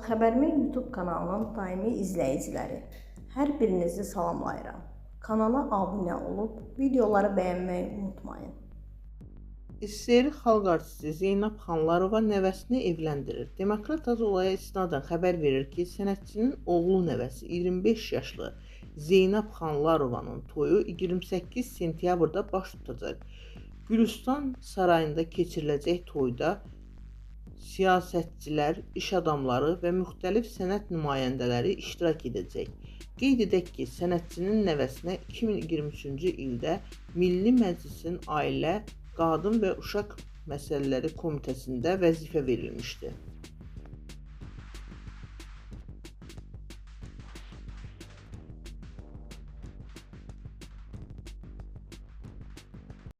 Xəbərmi YouTube kanalının daimi izləyiciləri, hər birinizi salamlayıram. Kanala abunə olub, videoları bəyənməyi unutmayın. İsteri xalq artisti Zeynəb Xanlarova nəvəsini evləndirir. Demokrat az olaya istinadən xəbər verir ki, sənətçinin oğlu nəvəsi 25 yaşlı Zeynəb Xanlarovanın toyu 28 sentyabrda baş tutacaq. Gülüstan sarayında keçiriləcək toyda siyasətçilər, iş adamları və müxtəlif sənət nümayəndələri iştirak edəcək. Qeyd edək ki, sənətçinin nəvəsinə 2023-cü ildə Milli Məclisin Ailə, Qadın və Uşaq Məsələləri Komitəsində vəzifə verilmişdi.